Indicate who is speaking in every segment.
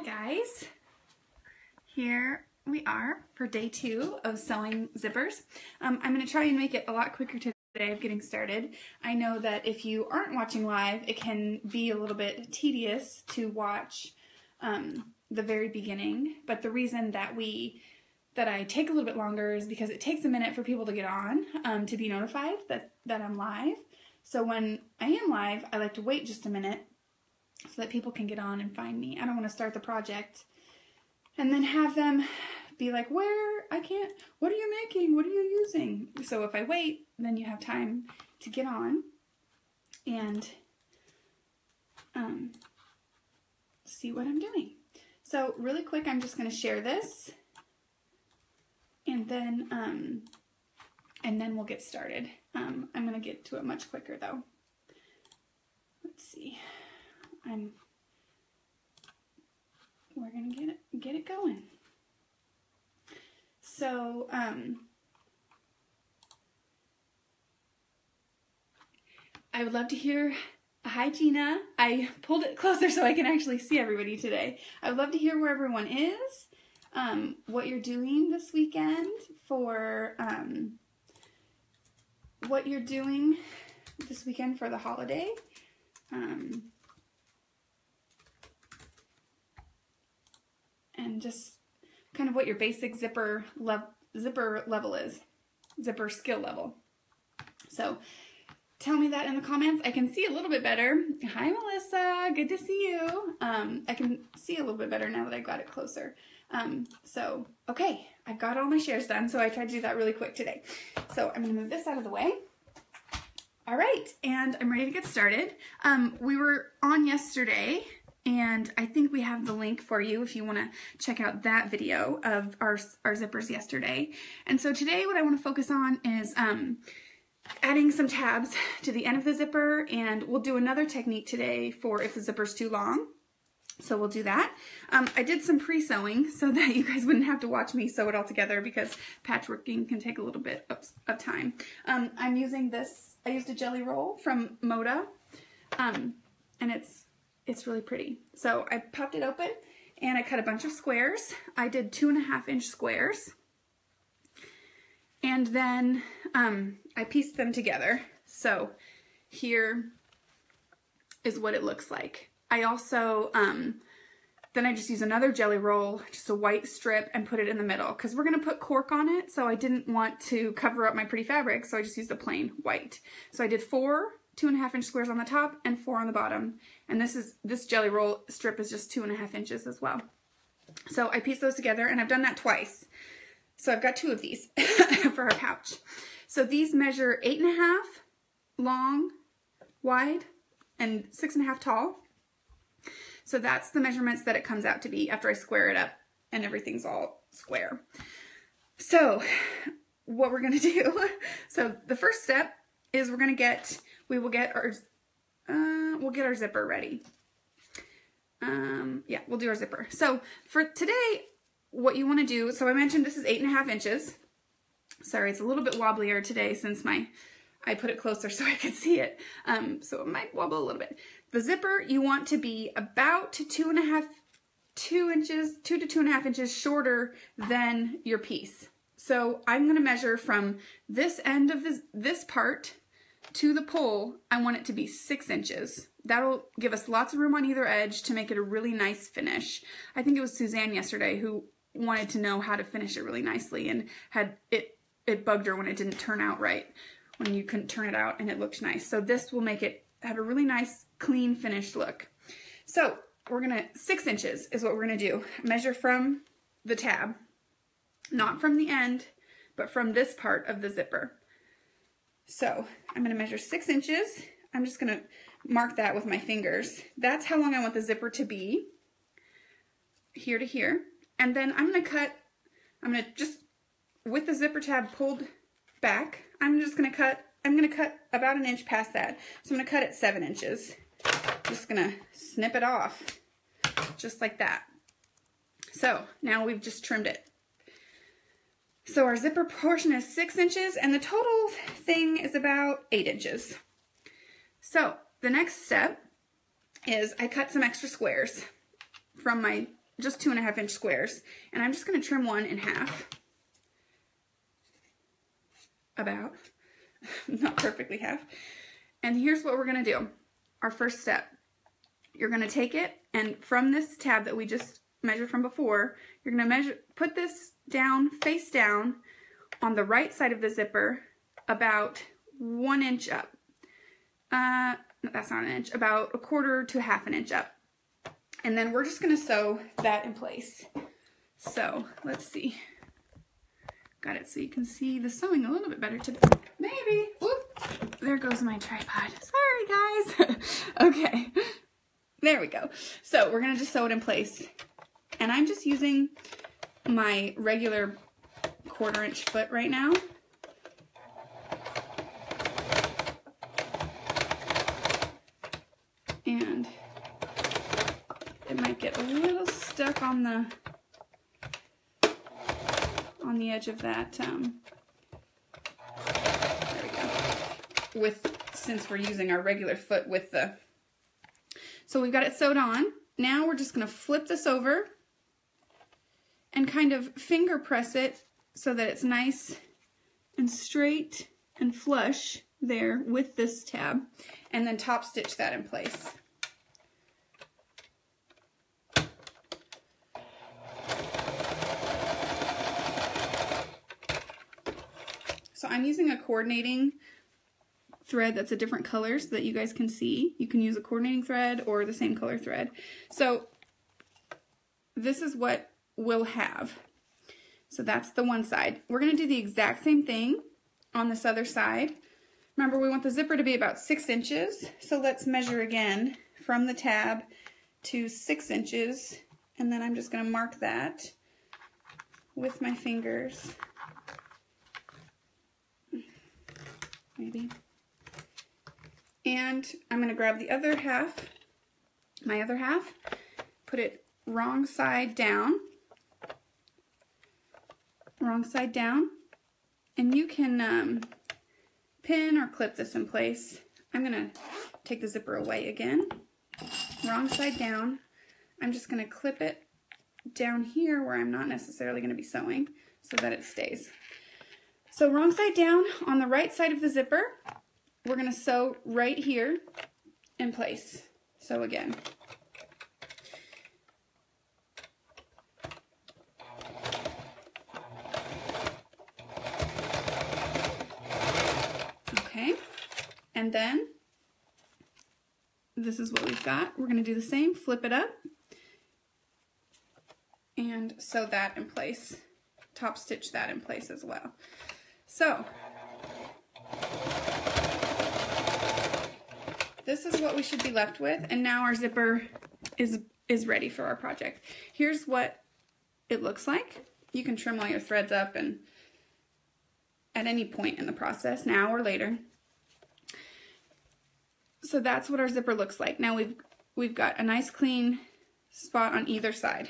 Speaker 1: guys, here we are for day 2 of sewing zippers. I'm going to try and make it a lot quicker today of getting started. I know that if you aren't watching live, it can be a little bit tedious to watch the very beginning, but the reason that I take a little bit longer is because it takes a minute for people to get on to be notified that I'm live. So when I am live, I like to wait just a minute so that people can get on and find me. I don't want to start the project and then have them be like, what are you making? What are you using? So if I wait, then you have time to get on and see what I'm doing. So really quick, I'm just going to share this and then we'll get started. I'm going to get to it much quicker though. Let's see. We're gonna get it going. So I would love to hear. Hi Gina. I pulled it closer so I can actually see everybody today. I would love to hear where everyone is, what you're doing this weekend, for what you're doing this weekend for the holiday. And just kind of what your basic zipper level is, zipper skill level. So tell me that in the comments. I can see a little bit better. Hi Melissa, good to see you. I can see a little bit better now that I got it closer. So okay, I've got all my shares done, so I tried to do that really quick today. So I'm gonna move this out of the way. All right, and I'm ready to get started. We were on yesterday, and I think we have the link for you if you want to check out that video of our zippers yesterday. And so today what I want to focus on is adding some tabs to the end of the zipper, and we'll do another technique today for if the zipper's too long. So we'll do that. I did some pre-sewing so that you guys wouldn't have to watch me sew it all together, because patchworking can take a little bit of time. I'm using this, I used a jelly roll from Moda, and it's really pretty. So I popped it open and I cut a bunch of squares. I did 2.5-inch squares, and then I pieced them together. So here is what it looks like. I also, then I just use another jelly roll, just a white strip, and put it in the middle, because we're going to put cork on it, so I didn't want to cover up my pretty fabric, so I just used a plain white. So I did 4 2.5-inch squares on the top and 4 on the bottom, and this jelly roll strip is just 2.5 inches as well. So I pieced those together, and I've done that twice. So I've got 2 of these for our pouch. So these measure 8.5 long, wide, and 6.5 tall. So that's the measurements that it comes out to be after I square it up and everything's all square. So what we're going to do, so the first step is we'll get our zipper ready. Yeah, we'll do our zipper. So for today, what you want to do, so I mentioned this is 8.5 inches. Sorry, it's a little bit wobblier today since I put it closer so I could see it. So it might wobble a little bit. The zipper, you want to be about 2 to 2.5 inches shorter than your piece. So I'm going to measure from this end of this part to the pole. I want it to be 6 inches. That'll give us lots of room on either edge to make it a really nice finish. I think it was Suzanne yesterday who wanted to know how to finish it really nicely, and it bugged her when it didn't turn out right, when you couldn't turn it out and it looked nice. So this will make it have a really nice, clean, finished look. So we're gonna, 6 inches is what we're gonna do. Measure from the tab, not from the end, but from this part of the zipper. So I'm gonna measure 6 inches. I'm just gonna mark that with my fingers. That's how long I want the zipper to be, here to here. And then I'm gonna just, with the zipper tab pulled back, I'm gonna cut about 1 inch past that. So I'm gonna cut it 7 inches. Just gonna snip it off, just like that. So now we've just trimmed it. So our zipper portion is 6 inches, and the total thing is about 8 inches. So the next step is I cut some extra squares from my just 2.5 inch squares. And I'm just going to trim one in half. About. Not perfectly half. And here's what we're going to do. Our first step. You're going to take it, and from this tab that we just measured from before, you're going to put this down, face down, on the right side of the zipper, about 1 inch up. That's not an inch, about 1/4 to 1/2 inch up. And then we're just going to sew that in place. So let's see. Got it so you can see the sewing a little bit better today. Maybe. Whoop. There goes my tripod. Sorry, guys. Okay. There we go. So we're going to just sew it in place. And I'm just using my regular 1/4 inch foot right now. And it might get a little stuck on the edge of that, there we go, since we're using our regular foot with the, so we've got it sewed on. Now we're just going to flip this over and kind of finger press it so that it's nice and straight and flush there with this tab, and then top stitch that in place. So I'm using a coordinating thread that's a different color so that you guys can see. You can use a coordinating thread or the same color thread. So this is what we'll have. So that's the one side. We're going to do the exact same thing on this other side. Remember, we want the zipper to be about 6 inches. So let's measure again from the tab to 6 inches. And then I'm just going to mark that with my fingers. Maybe. And I'm going to grab the other half, my other half, put it wrong side down, and you can pin or clip this in place. I'm going to take the zipper away again, wrong side down. I'm just going to clip it down here where I'm not necessarily going to be sewing so that it stays. So wrong side down on the right side of the zipper, we're going to sew right here in place. So again. Okay, and then this is what we've got. We're going to do the same, flip it up, and sew that in place. Top stitch that in place as well. So this is what we should be left with, and now our zipper is ready for our project. Here's what it looks like. You can trim all your threads up and at any point in the process, now or later. So that's what our zipper looks like. Now we've got a nice clean spot on either side.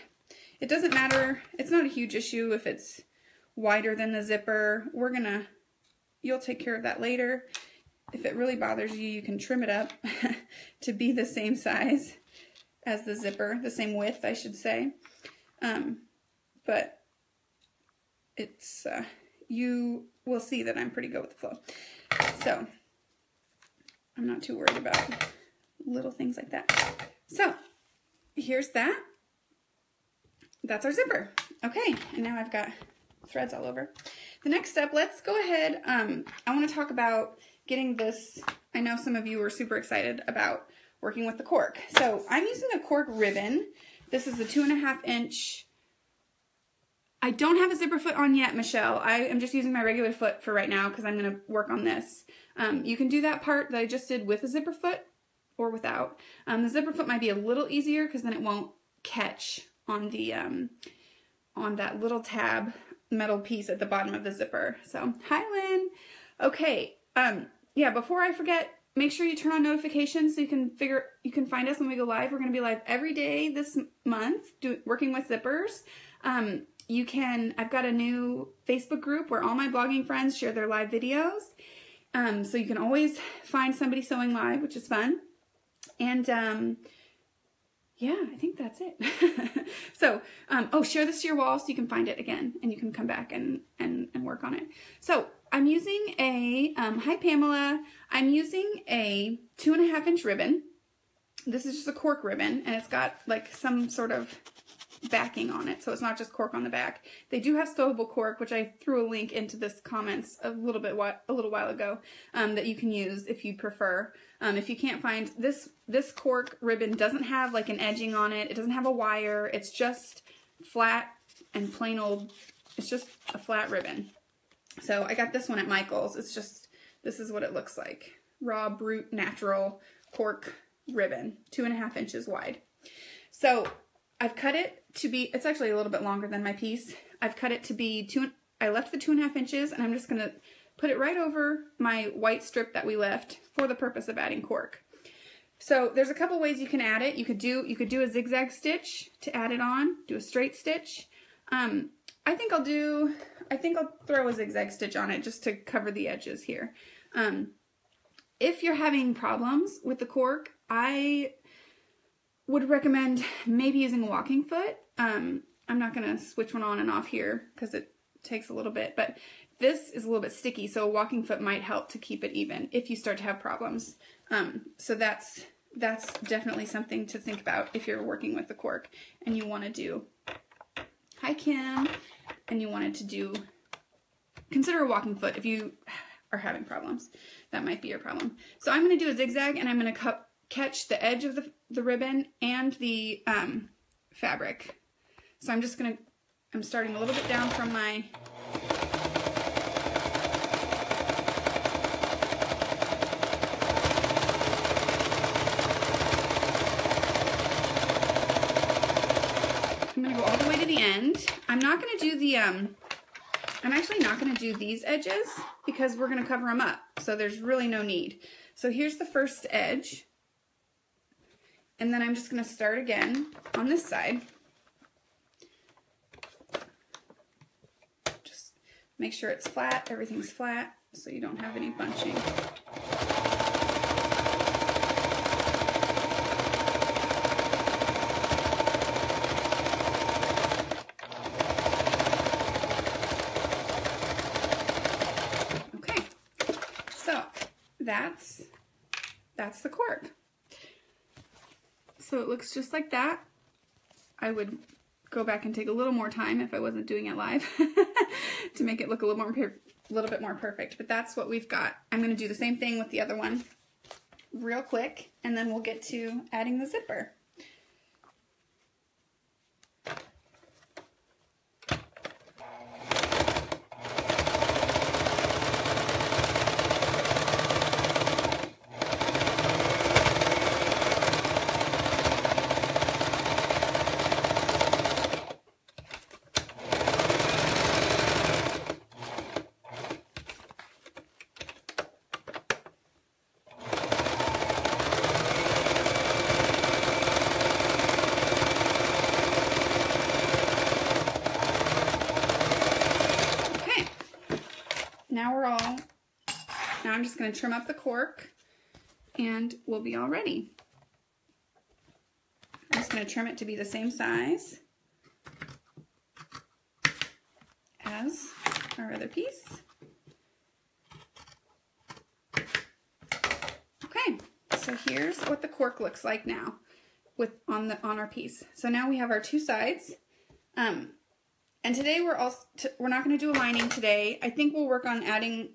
Speaker 1: It doesn't matter, it's not a huge issue if it's wider than the zipper. You'll take care of that later. If it really bothers you, you can trim it up to be the same size as the zipper, the same width, I should say. But it's, you will see that I'm pretty good with the flow. So I'm not too worried about little things like that. So here's that. That's our zipper. Okay, and now I've got threads all over. The next step, let's go ahead. I want to talk about getting this. I know some of you are super excited about working with the cork. So I'm using a cork ribbon. This is a 2.5 inch. I don't have a zipper foot on yet, Michelle. I am just using my regular foot for right now because I'm going to work on this. You can do that part that I just did with a zipper foot or without. The zipper foot might be a little easier because then it won't catch on the on that little tab metal piece at the bottom of the zipper. So, hi Lynn. Okay, yeah, before I forget, make sure you turn on notifications so you can find us when we go live. We're going to be live every day this month working with zippers. I've got a new Facebook group where all my blogging friends share their live videos. So you can always find somebody sewing live, which is fun. And yeah, I think that's it. So, oh, share this to your wall so you can find it again and you can come back and work on it. So I'm using a, hi Pamela, I'm using a 2.5 inch ribbon. This is just a cork ribbon and it's got like some sort of backing on it, so it's not just cork on the back. They do have stowable cork, which I threw a link into this comments a little while ago, that you can use if you prefer. If you can't find this cork ribbon doesn't have like an edging on it. It doesn't have a wire. It's just flat and plain old. It's just a flat ribbon. So I got this one at Michael's. It's just, this is what it looks like. Raw, brute, natural cork ribbon, 2.5 inches wide. So I've cut it to be, it's actually a little bit longer than my piece. I've cut it to be I left the 2.5 inches and I'm just going to put it right over my white strip that we left for the purpose of adding cork. So there's a couple ways you can add it. You could do a zigzag stitch to add it on, do a straight stitch. I think I'll throw a zigzag stitch on it just to cover the edges here. If you're having problems with the cork, I would recommend maybe using a walking foot. I'm not going to switch one on and off here because it takes a little bit, but this is a little bit sticky, so a walking foot might help to keep it even if you start to have problems. So that's definitely something to think about if you're working with the cork and you want to do, hi Kim, and you wanted to do, consider a walking foot if you are having problems. That might be your problem. So I'm going to do a zigzag and I'm going to catch the edge of the ribbon and the fabric. So I'm starting a little bit down from my I'm going to go all the way to the end. I'm not going to do the I'm actually not going to do these edges because we're going to cover them up. So there's really no need. So here's the first edge. And then I'm just going to start again on this side. Just make sure it's flat, everything's flat, so you don't have any bunching. Okay, so that's the cork. So it looks just like that. I would go back and take a little more time if I wasn't doing it live to make it look a little bit more perfect. But that's what we've got. I'm going to do the same thing with the other one real quick, and then we'll get to adding the zipper. Now I'm just going to trim up the cork and we'll be all ready. I'm just going to trim it to be the same size as our other piece. Okay, so here's what the cork looks like now on our piece. So now we have our two sides. And today we're not going to do a lining today. I think we'll work on adding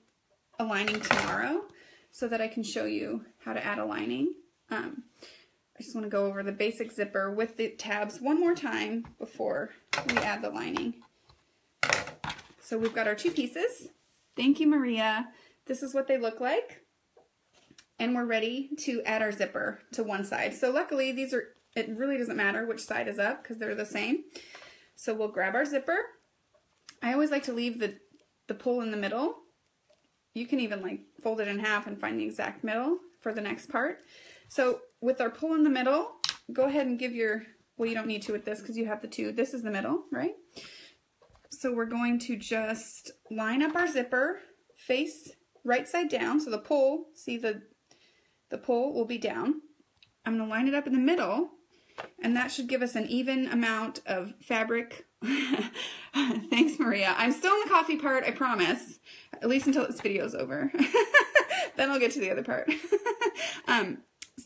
Speaker 1: a lining tomorrow so that I can show you how to add a lining. I just want to go over the basic zipper with the tabs one more time before we add the lining. So we've got our two pieces. Thank you, Maria. This is what they look like. And we're ready to add our zipper to one side. So luckily it really doesn't matter which side is up because they're the same. So we'll grab our zipper. I always like to leave the pull in the middle. You can even like fold it in half and find the exact middle for the next part. So with our pull in the middle, go ahead and give well, you don't need to with this because you have the two. This is the middle, right? So we're going to just line up our zipper, face right side down. So the pull, see the pull will be down. I'm going to line it up in the middle And that should give us an even amount of fabric. Thanks, Maria. I'm still in the coffee part, I promise. At least until this video's over. Then I'll get to the other part.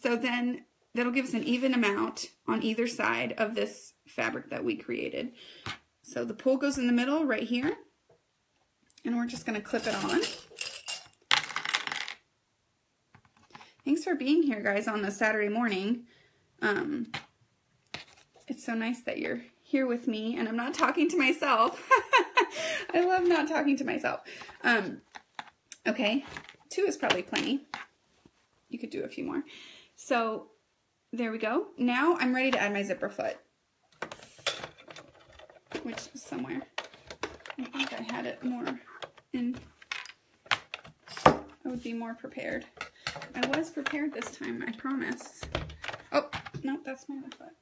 Speaker 1: So then that'll give us an even amount on either side of this fabric that we created. So the pull goes in the middle right here. And we're just going to clip it on. Thanks for being here, guys, on this Saturday morning. It's so nice that you're here with me and I'm not talking to myself. I love not talking to myself. Okay, 2 is probably plenty. You could do a few more. So there we go. Now I'm ready to add my zipper foot, which is somewhere. I think I had it more in. I would be more prepared. I was prepared this time, I promise. Oh, no, that's my other foot.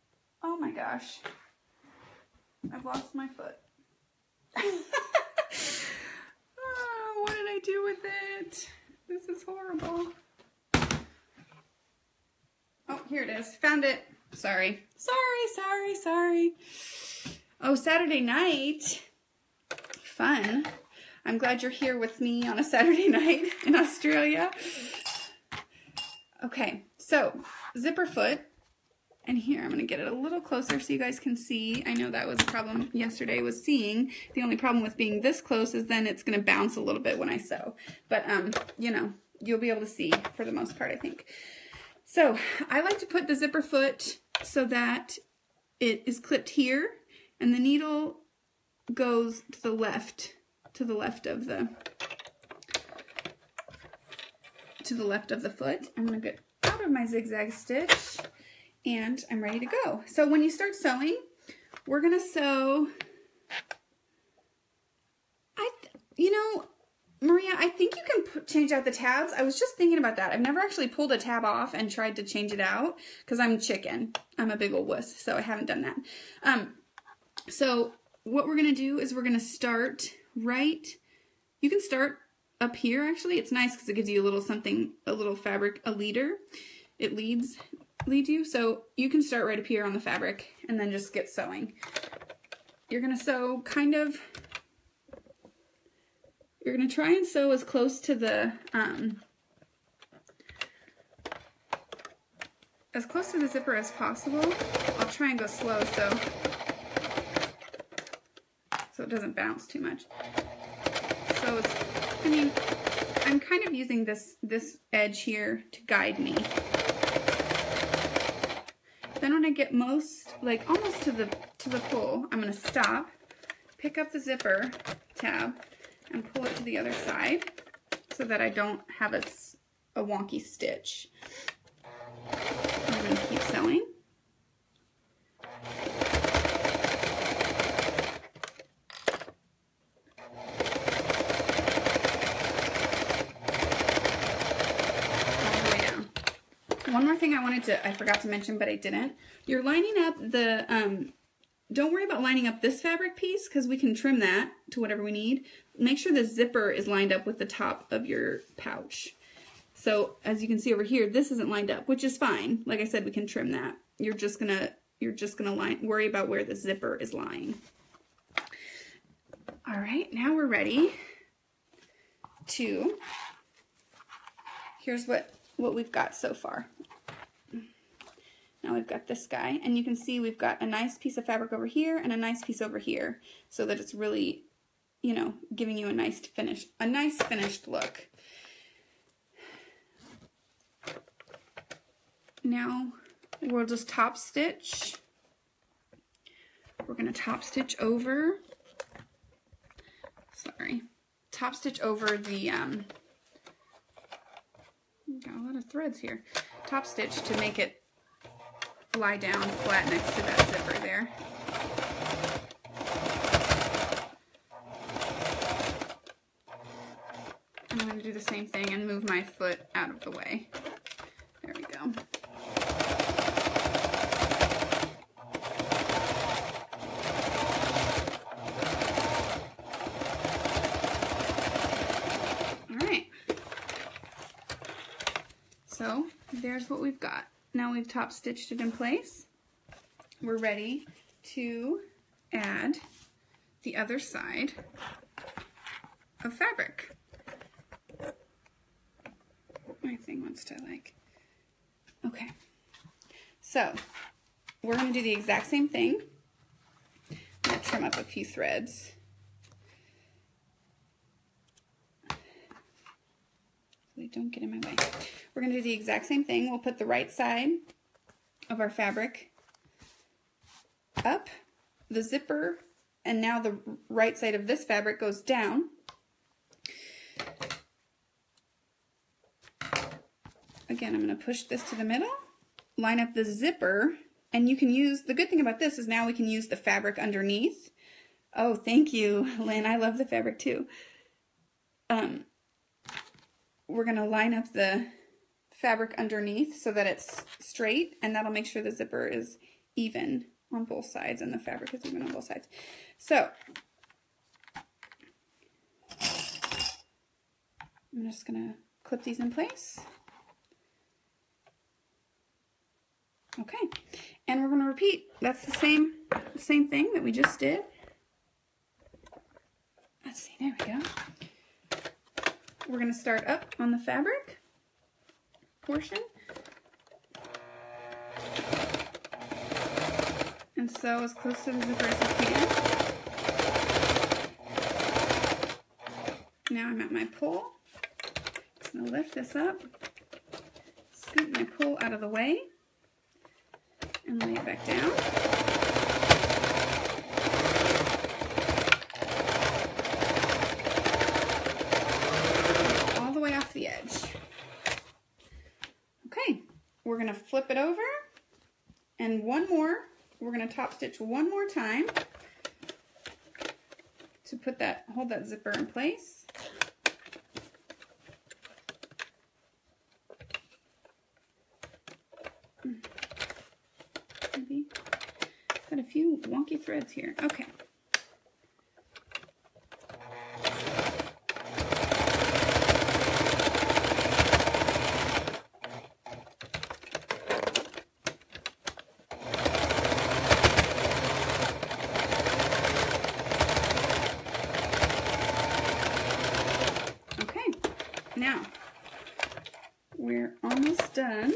Speaker 1: Oh my gosh. I've lost my foot. Oh, what did I do with it? This is horrible. Oh, here it is. Found it. Sorry. Sorry. Oh, Saturday night. Fun. I'm glad you're here with me on a Saturday night in Australia. Okay, so zipper foot. And here, I'm going to get it a little closer so you guys can see. I know that was a problem yesterday was seeing. The only problem with being this close is then it's going to bounce a little bit when I sew. But, you know, you'll be able to see for the most part, I think. So, I like to put the zipper foot so that it is clipped here. And the needle goes to the left of the foot. I'm going to get out of my zigzag stitch. And I'm ready to go. So when you start sewing, we're going to sew, you know, Maria, I think you can change out the tabs. I was just thinking about that. I've never actually pulled a tab off and tried to change it out because I'm chicken. I'm a big old wuss, so I haven't done that. So what we're going to do is we're going to start right, you can start up here actually. It's nice because it gives you a little something, a little fabric, a leader. It lead you. So you can start right up here on the fabric and then just get sewing. You're going to sew kind of, you're going to try and sew as close to the, zipper as possible. I'll try and go slow so it doesn't bounce too much. So it's, I mean, I'm kind of using this edge here to guide me. Then when I get almost to the pull, I'm going to stop, pick up the zipper tab, and pull it to the other side so that I don't have a wonky stitch. I'm going to keep sewing. One more thing I forgot to mention, but I didn't. You're lining up the, don't worry about lining up this fabric piece because we can trim that to whatever we need. Make sure the zipper is lined up with the top of your pouch. So as you can see over here, this isn't lined up, which is fine. Like I said, we can trim that. You're just gonna worry about where the zipper is lying. All right, now we're ready to, here's what we've got so far. Now we've got this guy, and you can see we've got a nice piece of fabric over here and a nice piece over here, so that it's really, you know, giving you a nice finished look. Now we'll just top stitch. We're going to top stitch over. Top stitch over the got a lot of threads here. Top stitch to make it lie down flat next to that zipper there. I'm going to do the same thing and move my foot out of the way. There we go. So there's what we've got. Now we've top stitched it in place. we're ready to add the other side of fabric. My thing wants to like, okay. So we're going to do the exact same thing. I'm going to trim up a few threads. So they don't get in my way. We're going to do the exact same thing. We'll put the right side of our fabric up, the zipper, and now the right side of this fabric goes down. Again, I'm going to push this to the middle, line up the zipper, and you can use, the good thing about this is now we can use the fabric underneath. Oh, thank you, Lynn. I love the fabric too. We're going to line up the fabric underneath so that it's straight, and that'll make sure the zipper is even on both sides and the fabric is even on both sides. So I'm just going to clip these in place. Okay, and we're going to repeat. That's the same thing that we just did. Let's see, there we go. We're going to start up on the fabric portion. And sew as close to the zipper as you can. Now I'm at my pull. I'm going to lift this up, scoot my pull out of the way, and lay it back down. All the way off the edge. Okay, we're going to flip it over, and one more. We're going to top stitch one more time to put that, hold that zipper in place. Maybe got a few wonky threads here. Okay. Now, we're almost done.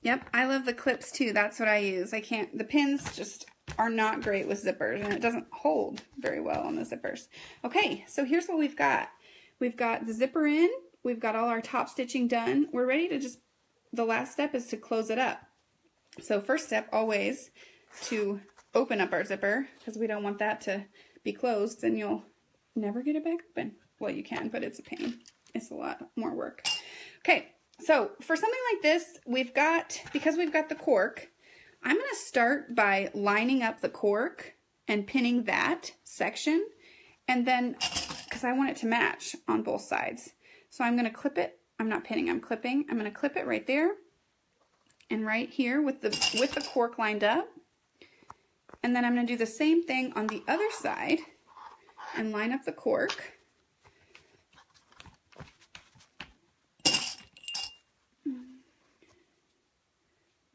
Speaker 1: Yep, I love the clips too. That's what I use. The pins just are not great with zippers, and it doesn't hold very well on the zippers. Okay, so here's what we've got. We've got the zipper in. We've got all our top stitching done. We're ready to just, the last step is to close it up. So first step always to open up our zipper, because we don't want that to be closed, then you'll never get it back open. Well, you can, but it's a pain. It's a lot more work. Okay, so for something like this, because we've got the cork, I'm going to start by lining up the cork and pinning that section, and then, because I want it to match on both sides. So I'm going to clip it. I'm not pinning, I'm clipping. I'm going to clip it right there and right here with the cork lined up. And then I'm going to do the same thing on the other side and line up the cork.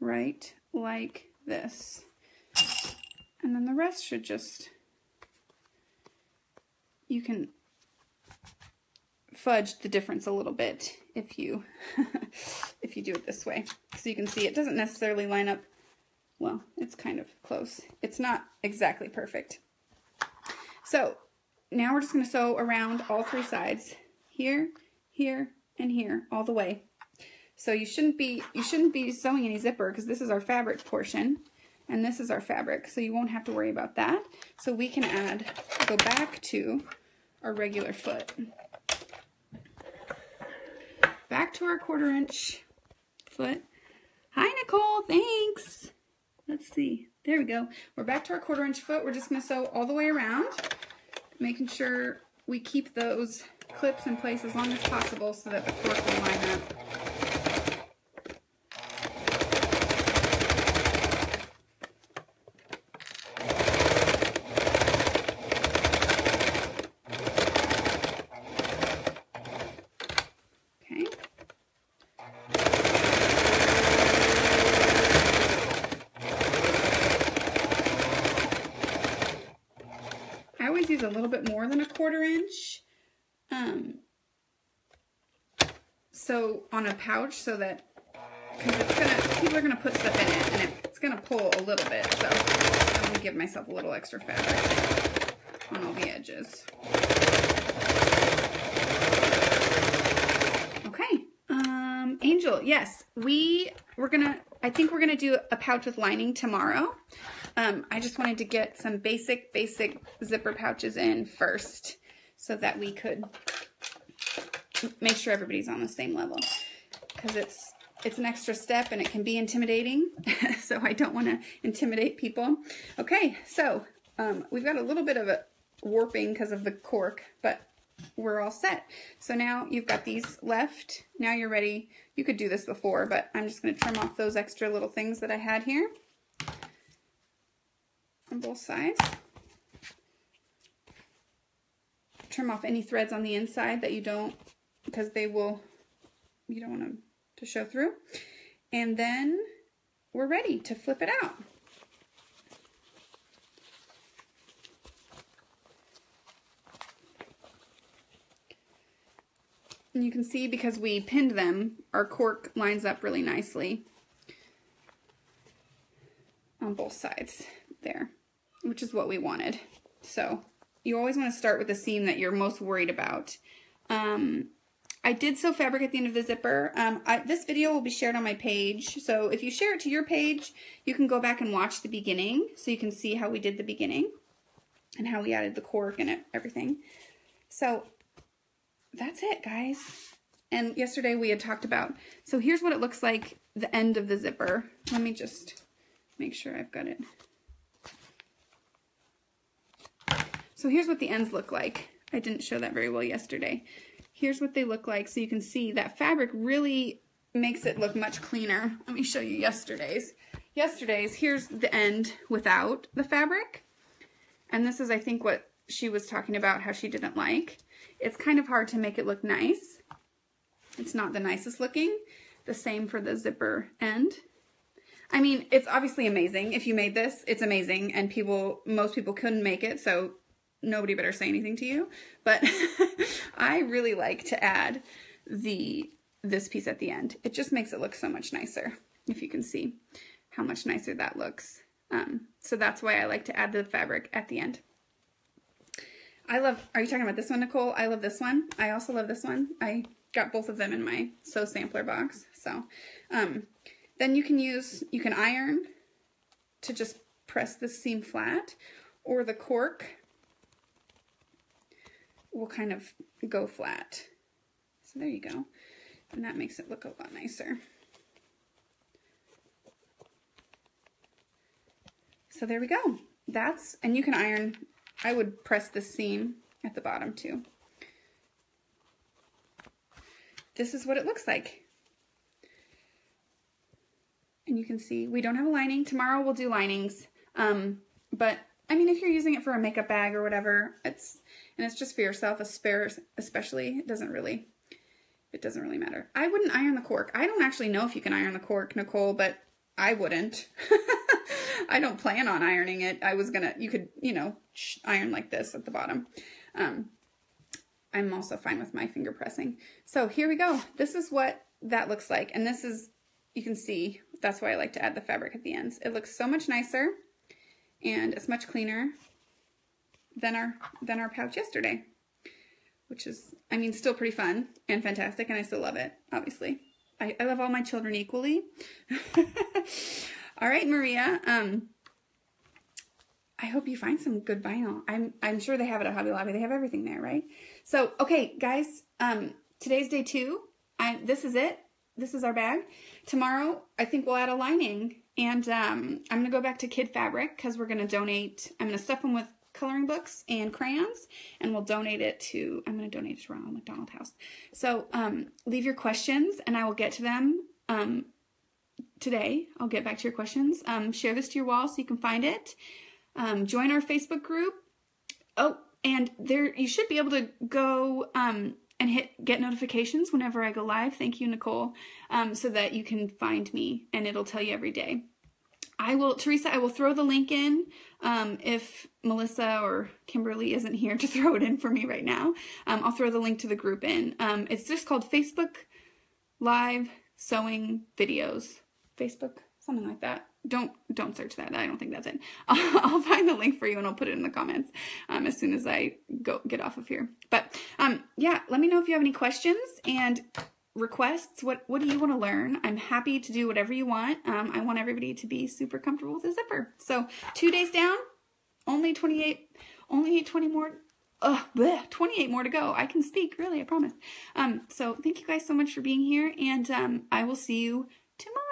Speaker 1: Right like this. And then the rest should just, you can fudge the difference a little bit if you if you do it this way. So you can see it doesn't necessarily line up. Well, it's kind of close. It's not exactly perfect. So now we're just going to sew around all three sides, here, here, and here, all the way. So you shouldn't be sewing any zipper, because this is our fabric portion, and this is our fabric, so you won't have to worry about that. So we can go back to our regular foot. Back to our 1/4 inch foot. Hi, Nicole, thanks. Let's see, there we go. We're back to our 1/4 inch foot. We're just going to sew all the way around, making sure we keep those clips in place as long as possible so that the cork will line up. Okay. 1/4 inch. So on a pouch, so that, because people are gonna put stuff in it and it's gonna pull a little bit. So I'm gonna give myself a little extra fabric on all the edges. Okay, Angel, yes, I think we're gonna do a pouch with lining tomorrow. I just wanted to get some basic zipper pouches in first so that we could make sure everybody's on the same level, because it's an extra step and it can be intimidating. So I don't want to intimidate people. Okay, so we've got a little bit of a warping because of the cork, but we're all set. So now you've got these left. Now you're ready. You could do this before, but I'm just going to trim off those extra little things that I had here on both sides. Trim off any threads on the inside that you don't, because you don't want them to show through. And then we're ready to flip it out. And you can see, because we pinned them, our cork lines up really nicely on both sides there, which is what we wanted. So you always want to start with the seam that you're most worried about. I did sew fabric at the end of the zipper. This video will be shared on my page, so if you share it to your page, you can go back and watch the beginning, so you can see how we did the beginning and how we added the cork and everything. So that's it, guys. And yesterday we had talked about, so here's what it looks like, the end of the zipper. Let me just make sure I've got it. So here's what the ends look like. I didn't show that very well yesterday. Here's what they look like, so you can see that fabric really makes it look much cleaner. Let me show you yesterday's. Here's the end without the fabric. And this is, I think, what she was talking about, how she didn't like. It's kind of hard to make it look nice. It's not the nicest looking. The same for the zipper end. I mean, it's obviously amazing. If you made this, it's amazing, and most people couldn't make it, so nobody better say anything to you. But I really like to add this piece at the end. It just makes it look so much nicer, if you can see how much nicer that looks. So that's why I like to add the fabric at the end. Are you talking about this one, Nicole? I love this one. I also love this one. I got both of them in my sew sampler box. So then you can iron to just press the seam flat, or the cork will kind of go flat. So there you go. And that makes it look a lot nicer. So there we go. And you can iron, I would press the seam at the bottom too. This is what it looks like. And you can see we don't have a lining. Tomorrow we'll do linings. But I mean, if you're using it for a makeup bag or whatever, it's just for yourself, especially, it doesn't really matter. I wouldn't iron the cork. I don't actually know if you can iron the cork, Nicole, but I wouldn't. I don't plan on ironing it. You could, iron like this at the bottom. I'm also fine with my finger pressing. So here we go. This is what that looks like. And this is, you can see, that's why I like to add the fabric at the ends. It looks so much nicer, and it's much cleaner than our pouch yesterday, which is, I mean, still pretty fun and fantastic, and I still love it, obviously. I love all my children equally. All right, Maria, I hope you find some good vinyl. I'm sure they have it at Hobby Lobby. They have everything there, right? So, okay, guys, today's day 2. This is it. This is our bag. Tomorrow, I think we'll add a lining, and I'm going to go back to kid fabric, because we're going to donate. I'm going to stuff them with coloring books and crayons, and we'll donate it to, I'm going to donate it to Ronald McDonald House. So leave your questions, and I will get to them today. I'll get back to your questions. Share this to your wall so you can find it. Join our Facebook group. Oh, and there, you should be able to go and get notifications whenever I go live. Thank you, Nicole, so that you can find me, and it'll tell you every day. Teresa, I will throw the link in if Melissa or Kimberly isn't here to throw it in for me right now. I'll throw the link to the group in. It's just called Facebook Live Sewing Videos. Facebook, something like that. Don't search that. I don't think that's it. I'll find the link for you and I'll put it in the comments as soon as I get off of here. But yeah, let me know if you have any questions and requests. What do you want to learn? I'm happy to do whatever you want. I want everybody to be super comfortable with a zipper. So 2 days down, only 28 more. 28 more to go. I can speak, really, I promise. So thank you guys so much for being here, and I will see you tomorrow.